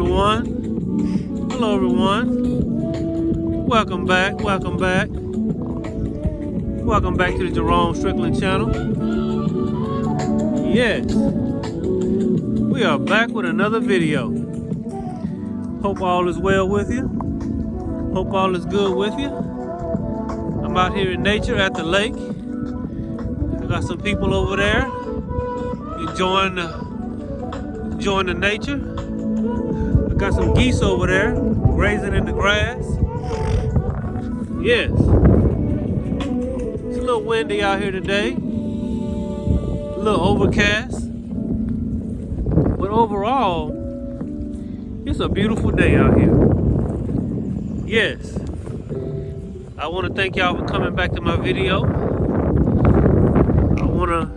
everyone. Hello, everyone. Welcome back. Welcome back. Welcome back to the Jerome Strickland channel. Yes, we are back with another video. Hope all is well with you. Hope all is good with you. I'm out here in nature at the lake. I got some people over there enjoying the nature. I got some geese over there grazing in the grass. Yes. It's a little windy out here today. A little overcast. But overall, it's a beautiful day out here. Yes. I want to thank y'all for coming back to my video. I want to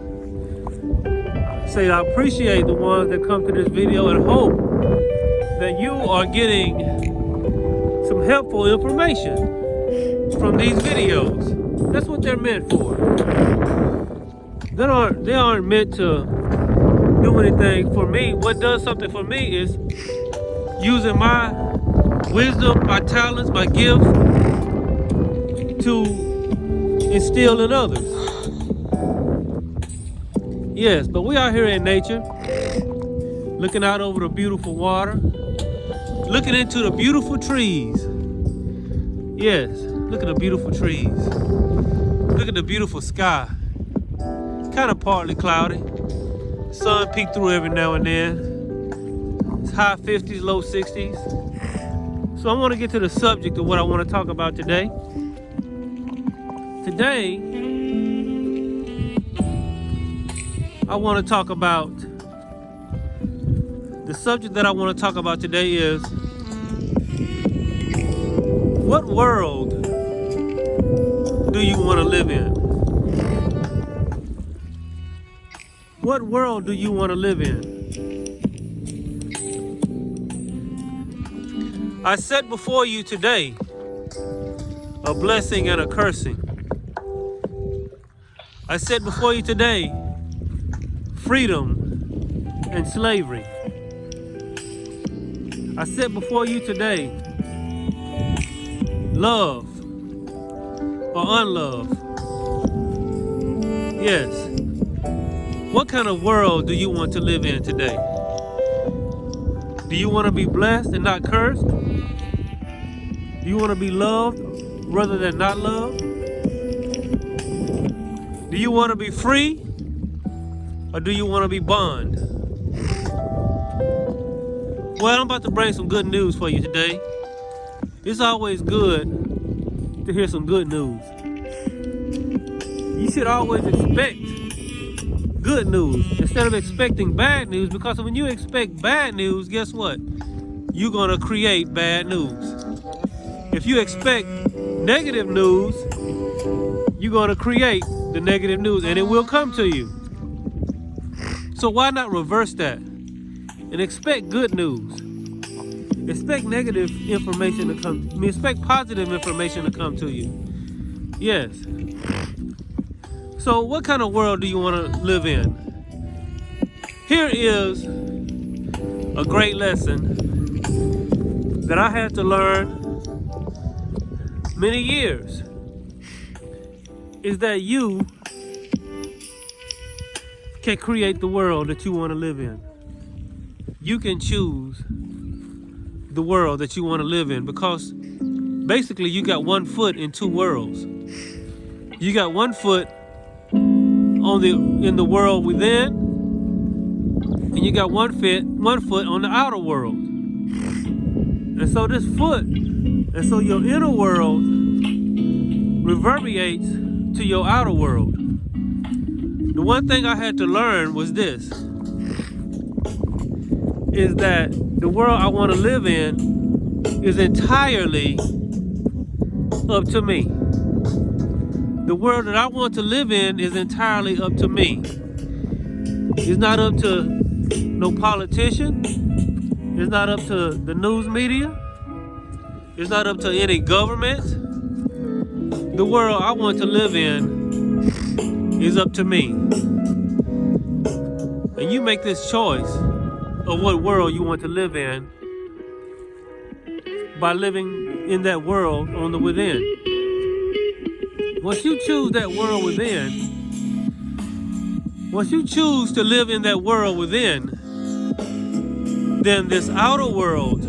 say I appreciate the ones that come to this video and hope that you are getting some helpful information from these videos. That's what they're meant for. They aren't meant to do anything for me. What does something for me is using my wisdom, my talents, my gifts to instill in others. Yes, but we are here in nature, looking out over the beautiful water, looking into the beautiful trees. Yes, look at the beautiful trees. Look at the beautiful sky. Kind of partly cloudy. Sun peek through every now and then. It's high 50s, low 60s. So I want to get to the subject of what I want to talk about today. Today, I want to talk about, the subject that I want to talk about today is, what world do you want to live in? What world do you want to live in? I set before you today a blessing and a cursing. I set before you today freedom and slavery. I set before you today love or unlove. Yes. What kind of world do you want to live in today? Do you want to be blessed and not cursed? Do you want to be loved rather than not loved? Do you want to be free? Or do you want to be bond? Well, I'm about to bring some good news for you today. It's always good to hear some good news. You should always expect good news instead of expecting bad news, because when you expect bad news, guess what? You're going to create bad news. If you expect negative news, you're going to create the negative news, and it will come to you. So why not reverse that and expect good news? Expect negative information to come. Expect positive information to come to you. Yes. So what kind of world do you want to live in? Here is a great lesson that I had to learn many years. Is that you can create the world that you want to live in. You can choose the world that you want to live in, because basically you got one foot in two worlds. You got one foot in the world within, and you got one foot on the outer world. And so your inner world reverberates to your outer world. The one thing I had to learn was this, is that the world I want to live in is entirely up to me. The world that I want to live in is entirely up to me. It's not up to no politician. It's not up to the news media. It's not up to any government. The world I want to live in is up to me. And you make this choice of what world you want to live in by living in that world on the within. Once you choose that world within, once you choose to live in that world within, then this outer world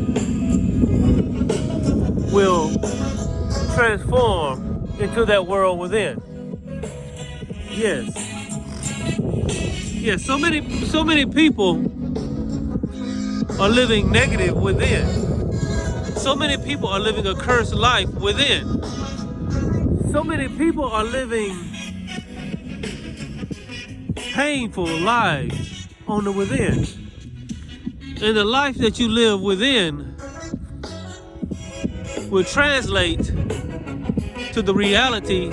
will transform into that world within. Yes. Yes, so many people are living negative within. So many people are living a cursed life within. So many people are living painful lives on the within. And the life that you live within will translate to the reality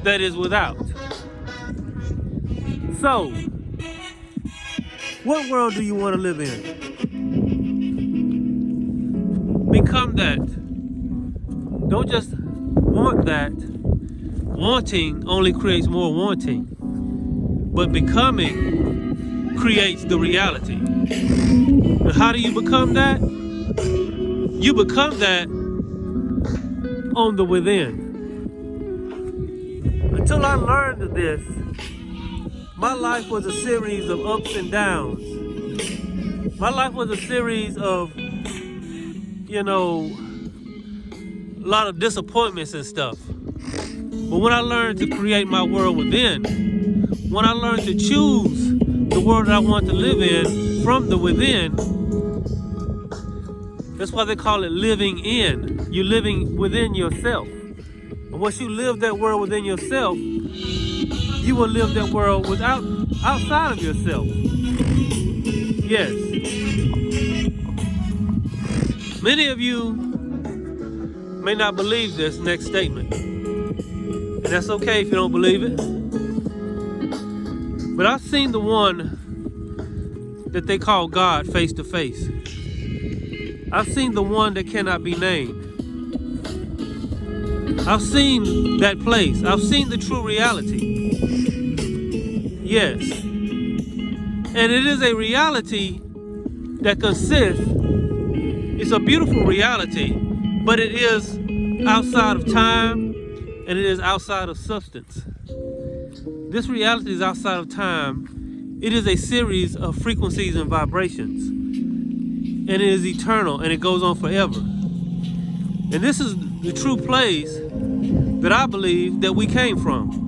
that is without. So, what world do you want to live in? Become that. Don't just want that. Wanting only creates more wanting. But becoming creates the reality. And how do you become that? You become that on the within. Until I learned this, my life was a series of ups and downs. My life was a series of, a lot of disappointments and stuff. But when I learned to create my world within, when I learned to choose the world that I want to live in from the within, that's why they call it living in. You're living within yourself. And once you live that world within yourself, you will live that world outside of yourself. Yes. Many of you may not believe this next statement. And that's okay if you don't believe it. But I've seen the one that they call God face to face. I've seen the one that cannot be named. I've seen that place. I've seen the true reality. Yes. And it is a reality that consists, it's a beautiful reality, but it is outside of time and it is outside of substance. This reality is outside of time. It is a series of frequencies and vibrations. And it is eternal and it goes on forever. And this is the true place that I believe that we came from.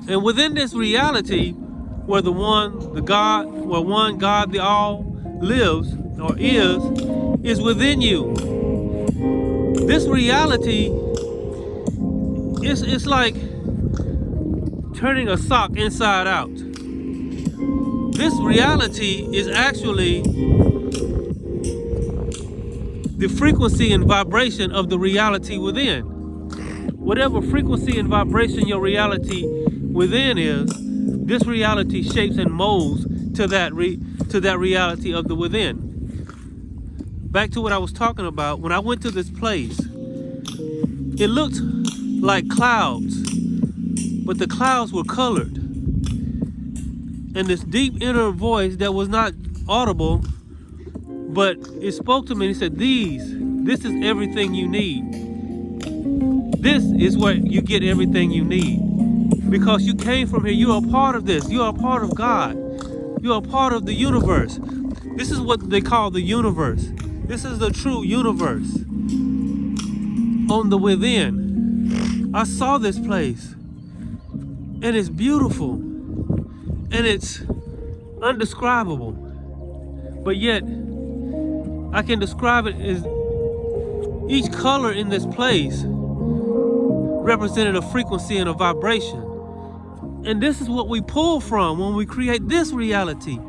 And within this reality, where one God, the all lives or is within you. This reality, it's like turning a sock inside out. This reality is actually the frequency and vibration of the reality within. Whatever frequency and vibration your reality within is, this reality shapes and molds to that reality of the within. Back to what I was talking about, when I went to this place, it looked like clouds, but the clouds were colored. And this deep inner voice that was not audible, but it spoke to me and it said, this is everything you need. This is where you get everything you need. Because you came from here, you are a part of this. You are a part of God. You are a part of the universe. This is what they call the universe. This is the true universe. On the within, I saw this place. And it's beautiful. And it's undescribable. But yet, I can describe it as each color in this place represented a frequency and a vibration. And this is what we pull from when we create this reality.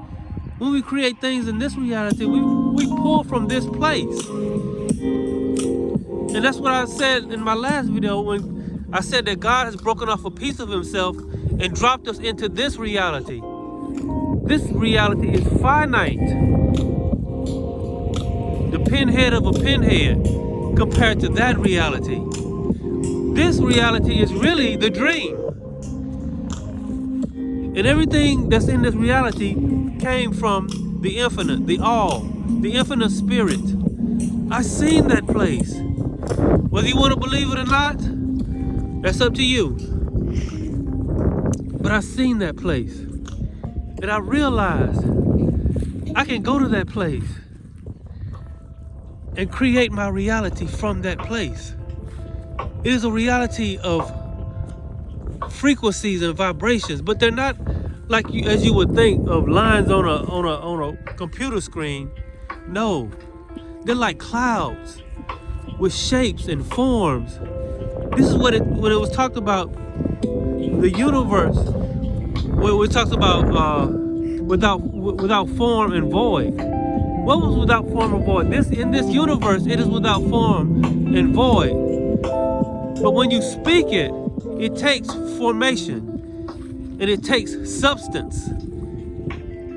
When we create things in this reality, we pull from this place. And that's what I said in my last video when I said that God has broken off a piece of himself and dropped us into this reality. This reality is finite. The pinhead of a pinhead compared to that reality. This reality is really the dream. And everything that's in this reality came from the infinite, the all. the infinite spirit. I seen that place. Whether you want to believe it or not, that's up to you. But I seen that place. And I realized I can go to that place and create my reality from that place. It is a reality of frequencies and vibrations, but they're not like you, as you would think of lines on a computer screen. No, they're like clouds with shapes and forms. This is what it was talked about. The universe, where we talked about without form and void. What was without form and void? In this universe, it is without form and void. But when you speak it, it takes formation and it takes substance.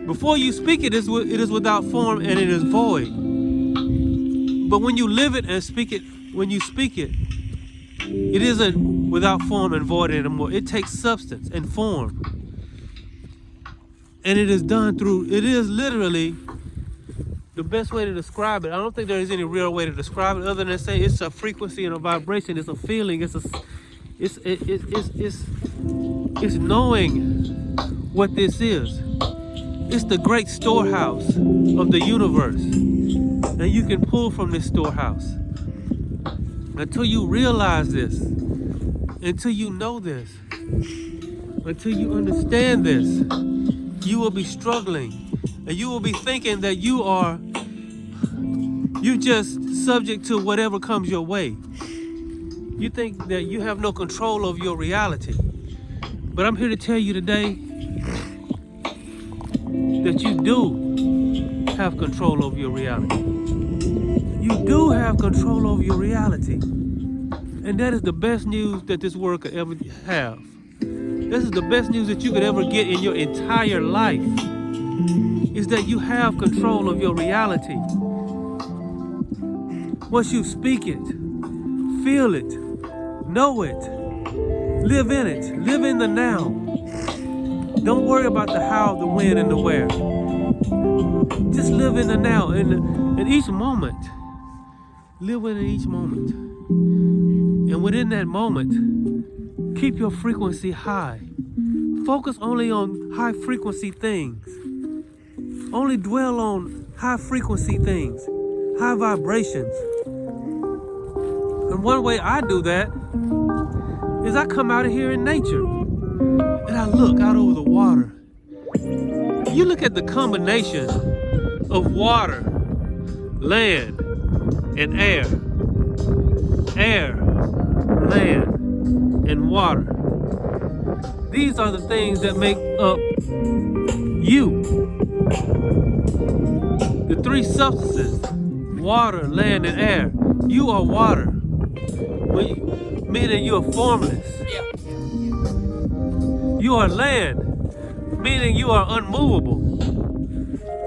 Before you speak it, it is without form and it is void. But when you live it and speak it, when you speak it, it isn't without form and void anymore. It takes substance and form. And it is done through, it is literally the best way to describe it. I don't think there is any real way to describe it other than say it's a frequency and a vibration. It's a feeling. It's knowing what this is. It's the great storehouse of the universe. And you can pull from this storehouse. Until you realize this, until you know this, until you understand this, you will be struggling and you will be thinking that you're just subject to whatever comes your way. You think that you have no control of your reality. But I'm here to tell you today that you do have control over your reality. You do have control over your reality. And that is the best news that this world could ever have. This is the best news that you could ever get in your entire life, is that you have control of your reality. Once you speak it, feel it, know it, live in it, live in the now. Don't worry about the how, the when, and the where. Just live in the now, in each moment. Live within each moment. And within that moment, keep your frequency high. Focus only on high frequency things. Only dwell on high frequency things, high vibrations. And one way I do that is I come out of here in nature and I look out over the water. You look at the combination of water, land, and air. Air, land, and water. These are the things that make up you. The three substances, water, land, and air. You are water, meaning you are formless. You are land, meaning you are unmovable.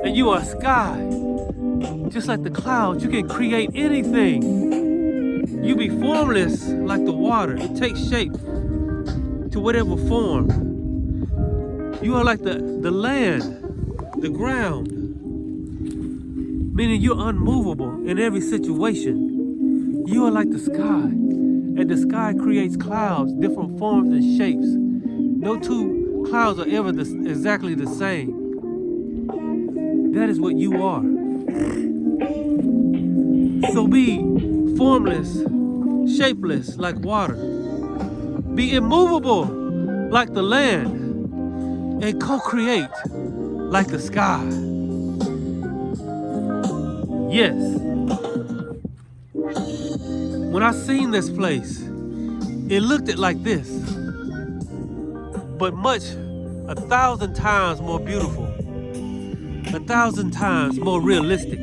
And you are sky. Just like the clouds, you can create anything. You be formless like the water. It takes shape to whatever form. You are like the land, the ground, meaning you're unmovable in every situation. You are like the sky, and the sky creates clouds, different forms and shapes. No two clouds are ever exactly the same. That is what you are. So be formless, shapeless like water. Be immovable like the land, and co-create like the sky. Yes. When I seen this place, it looked like this, but much 1,000 times more beautiful, 1,000 times more realistic.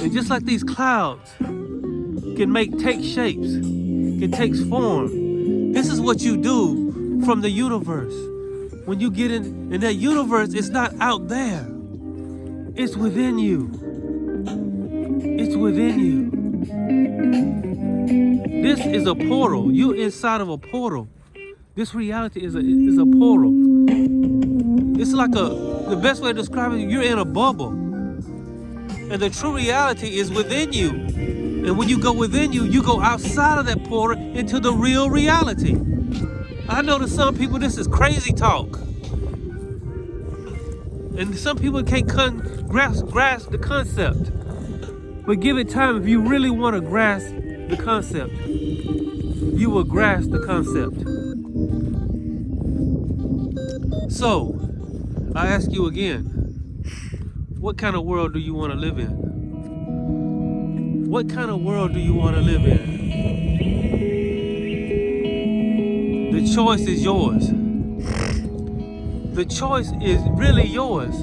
And just like these clouds can take shapes, can take form, this is what you do from the universe. When you get in that universe, it's not out there. It's within you. It's within you. This is a portal. You're inside of a portal. This reality is a portal. It's like the best way to describe it, you're in a bubble. And the true reality is within you. And when you go within you, you go outside of that portal into the real reality. I know to some people this is crazy talk. And some people can't grasp the concept. But give it time. If you really want to grasp the concept, you will grasp the concept. So, I ask you again, what kind of world do you want to live in? What kind of world do you want to live in? The choice is yours. The choice is really yours.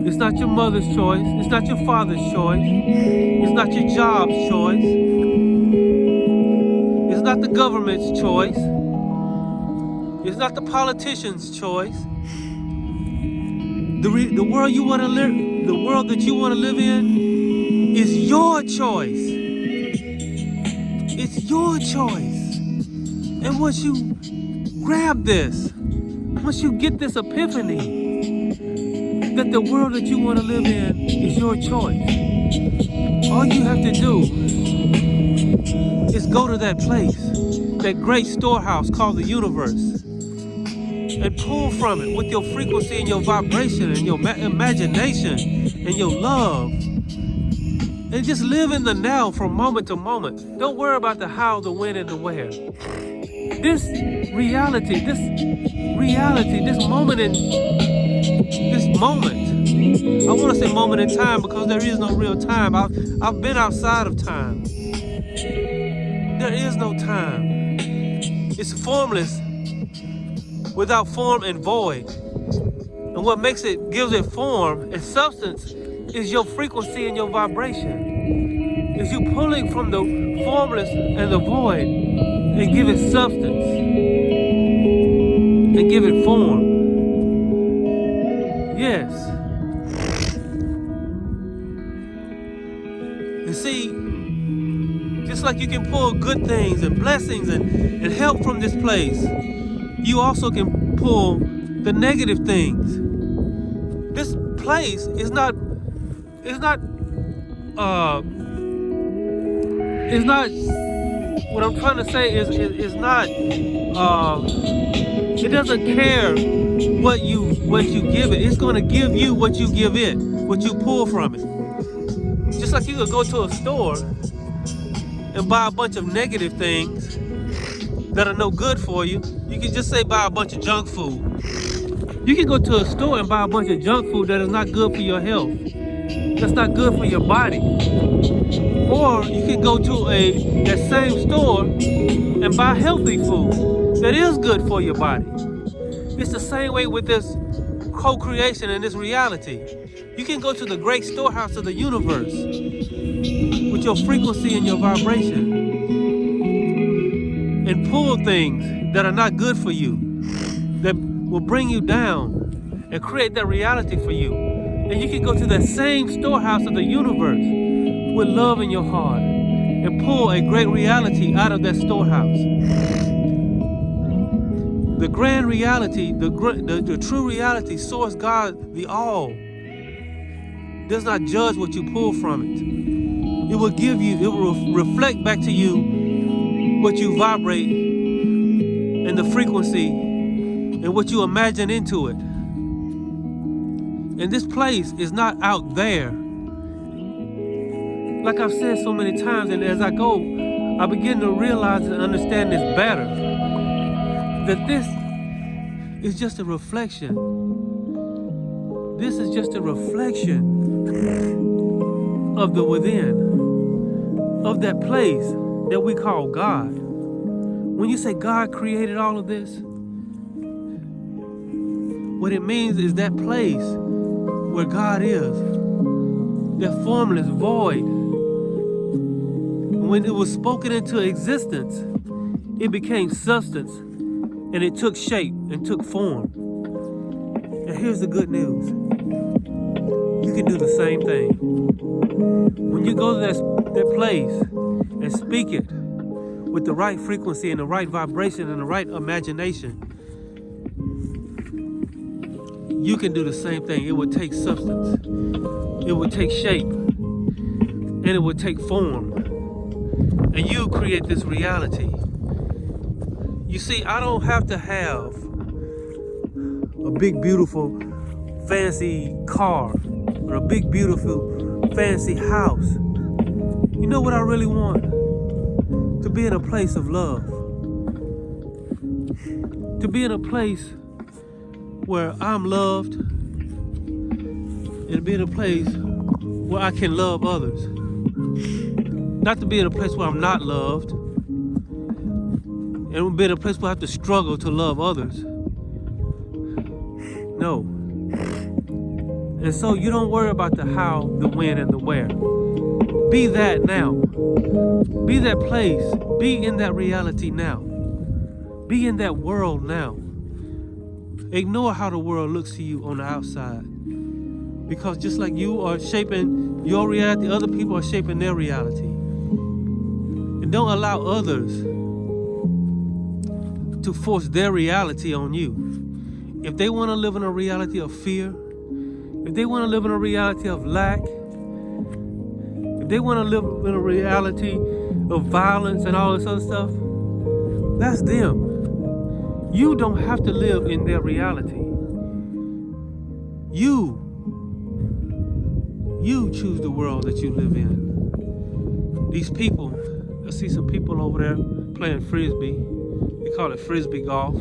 It's not your mother's choice. It's not your father's choice. It's not your job's choice. It's not the government's choice. It's not the politician's choice. The world you want to live, the world that you want to live in, is your choice. It's your choice. And once you grab this, once you get this epiphany that the world that you want to live in is your choice, all you have to do is go to that place, that great storehouse called the universe, and pull from it with your frequency and your vibration and your imagination and your love. And just live in the now from moment to moment. Don't worry about the how, the when, and the where. This reality, this moment in this moment. I want to say moment in time because there is no real time. I've been outside of time. There is no time. It's formless, without form and void. And what makes it, gives it form and substance is your frequency and your vibration. Is you pulling from the formless and the void and give it substance and give it form. Yes. And see, just like you can pull good things and blessings and help from this place, you also can pull the negative things. This place is not what I'm trying to say is not it doesn't care what you give it. It's going to give you what you give it, what you pull from it. Just like you could go to a store and buy a bunch of negative things that are no good for you. You can just say buy a bunch of junk food. You can go to a store and buy a bunch of junk food that is not good for your health. That's not good for your body. Or you can go to that same store and buy healthy food that is good for your body. It's the same way with this co-creation and this reality. You can go to the great storehouse of the universe with your frequency and your vibration and pull things that are not good for you, that will bring you down and create that reality for you. And you can go to that same storehouse of the universe with love in your heart and pull a great reality out of that storehouse. The grand reality, the true reality, source God, the all, does not judge what you pull from it. It will give you, it will reflect back to you what you vibrate and the frequency and what you imagine into it. And this place is not out there. Like I've said so many times, and as I go, I begin to realize and understand this better. That this is just a reflection. This is just a reflection of the within, of that place that we call God. When you say God created all of this, what it means is that place where God is, that formless void. When it was spoken into existence, it became substance and it took shape and took form. And here's the good news. You can do the same thing. When you go to that place and speak it with the right frequency and the right vibration and the right imagination, you can do the same thing. It would take substance. It would take shape. And it would take form. And you create this reality. You see, I don't have to have a big, beautiful, fancy car or a big, beautiful, fancy house. You know what I really want? To be in a place of love. To be in a place where I'm loved. And to be in a place where I can love others. Not to be in a place where I'm not loved. And be in a place where I have to struggle to love others. No. And so you don't worry about the how, the when, and the where. Be that now. Be that place. Be in that reality now. Be in that world now. Ignore how the world looks to you on the outside. Because just like you are shaping your reality, other people are shaping their reality. And don't allow others to force their reality on you. If they want to live in a reality of fear, if they want to live in a reality of lack, if they want to live in a reality of violence and all this other stuff, that's them. You don't have to live in their reality. You choose the world that you live in. These people, I see some people over there playing frisbee. They call it frisbee golf. I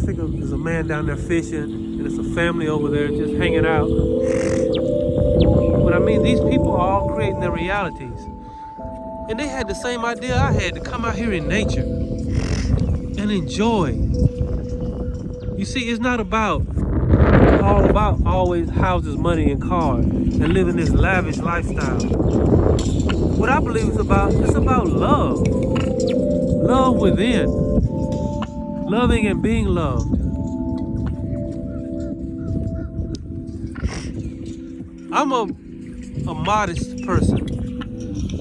think there's a man down there fishing, and there's a family over there just hanging out. But I mean, these people are all creating their realities. And they had the same idea I had, to come out here in nature and enjoy. You see, it's not all about always houses, money, and cars, and living this lavish lifestyle. What I believe it's about love. Love within. Loving and being loved. I'm a modest person.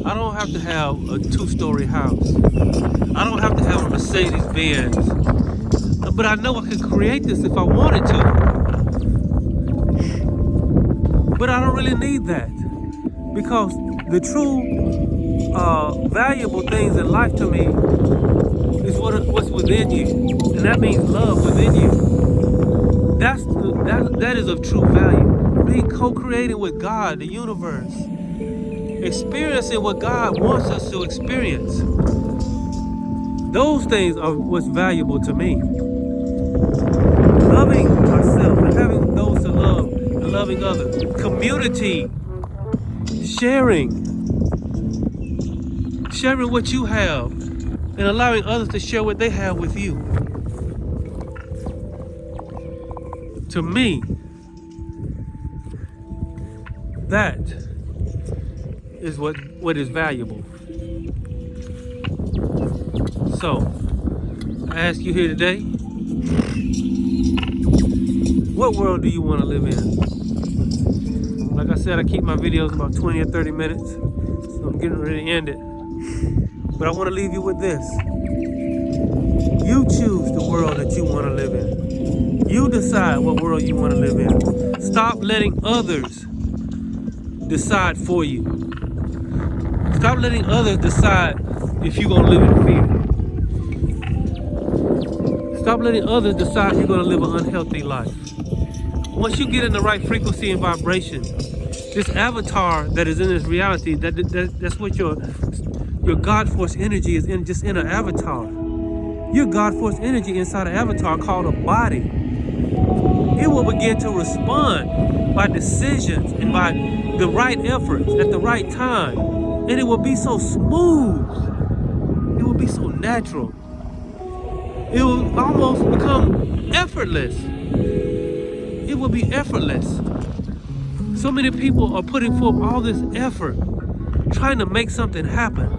I don't have to have a 2-story house. I don't have to have a Mercedes-Benz. But I know I could create this if I wanted to. But I don't really need that. Because the true valuable things in life to me is what's within you. And that means love within you. That is of true value. Being co-creating with God, the universe. Experiencing what God wants us to experience. Those things are what's valuable to me. Loving ourselves and having those to love and loving others. Community. Sharing what you have and allowing others to share what they have with you. To me, that is what is valuable. So, I ask you here today, what world do you want to live in? Like I said, I keep my videos about 20 or 30 minutes, so I'm getting ready to end it. But I want to leave you with this. You choose the world that you want to live in. You decide what world you want to live in. Stop letting others decide for you. Stop letting others decide if you're going to live in fear. Stop letting others decide if you're going to live an unhealthy life. Once you get in the right frequency and vibration, this avatar that is in this reality, that's what your God force energy is in, just in an avatar. Your God force energy inside an avatar called a body. It will begin to respond by decisions and by the right efforts at the right time. And it will be so smooth. It will be so natural. It will almost become effortless. It will be effortless. So many people are putting forth all this effort trying to make something happen.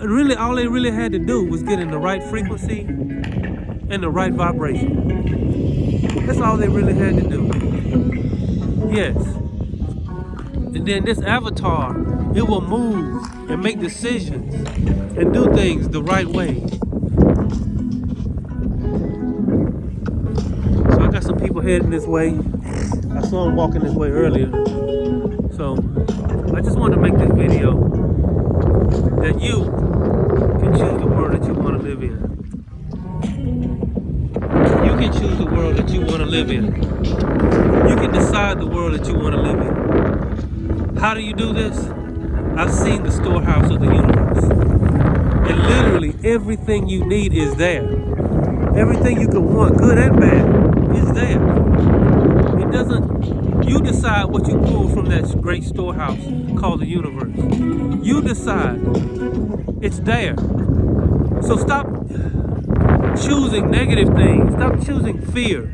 And really, all they really had to do was get in the right frequency and the right vibration. That's all they really had to do. Yes. And then this avatar, it will move and make decisions and do things the right way. So people heading this way. I saw them walking this way earlier. So I just wanted to make this video that you can choose the world that you want to live in. You can choose the world that you want to live in. You can decide the world that you want to live in. How do you do this? I've seen the storehouse of the universe. And literally everything you need is there. Everything you can want, good and bad, is there. It doesn't, you decide what you pull from that great storehouse called the universe. You decide. It's there. So stop choosing negative things. Stop choosing fear.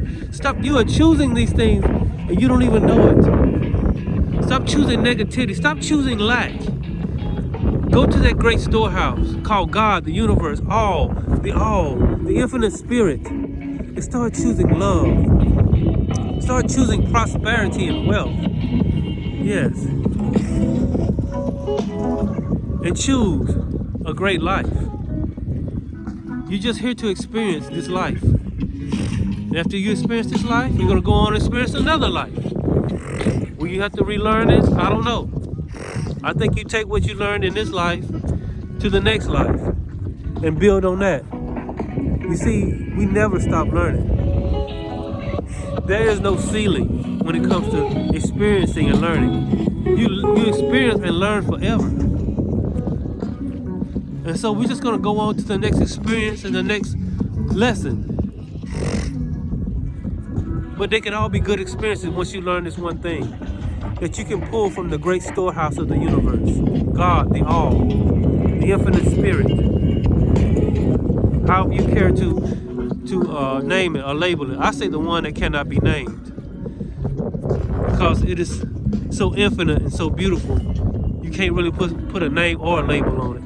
You are choosing these things and you don't even know it. Stop choosing negativity. Stop choosing lack. Go to that great storehouse called God, the universe, the infinite spirit, and start choosing love. Start choosing prosperity and wealth. Yes. And choose a great life. You're just here to experience this life. And after you experience this life, you're going to go on and experience another life. Will you have to relearn this? I don't know. I think you take what you learned in this life to the next life and build on that. You see, we never stop learning. There is no ceiling when it comes to experiencing and learning. You experience and learn forever. And so we're just going to go on to the next experience and the next lesson. But they can all be good experiences once you learn this one thing. That you can pull from the great storehouse of the universe. God, the all, the infinite spirit. However you care to name it or label it. I say the one that cannot be named. Because it is so infinite and so beautiful. You can't really put a name or a label on it.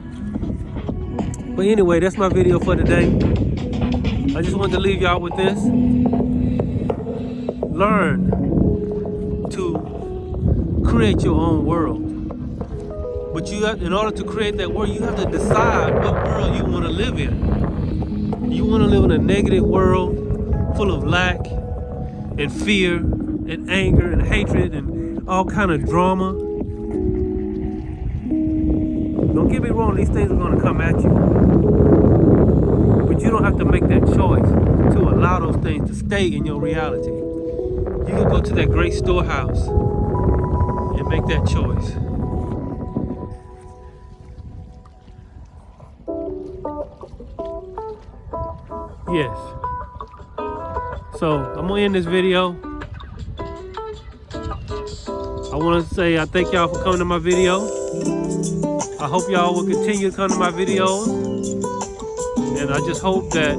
But anyway, that's my video for today. I just wanted to leave y'all with this. Learn to create your own world. But in order to create that world, you have to decide what world you want to live in. You want to live in a negative world full of lack and fear and anger and hatred and all kind of drama. Don't get me wrong, these things are going to come at you. But you don't have to make that choice to allow those things to stay in your reality. You can go to that great storehouse and make that choice. Yes. So I'm gonna end this video. I want to say I thank y'all for coming to my video. I hope y'all will continue to come to my videos. And I just hope that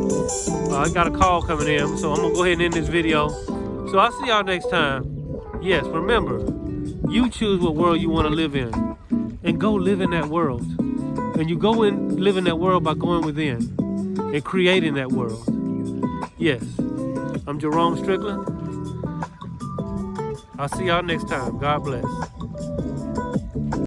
I got a call coming in, so I'm gonna go ahead and end this video. So I'll see y'all next time. Yes, remember, you choose what world you want to live in, and go live in that world. And you go and live in that world by going within and creating that world. Yes, I'm Jerome Strickland. I'll see y'all next time. God bless.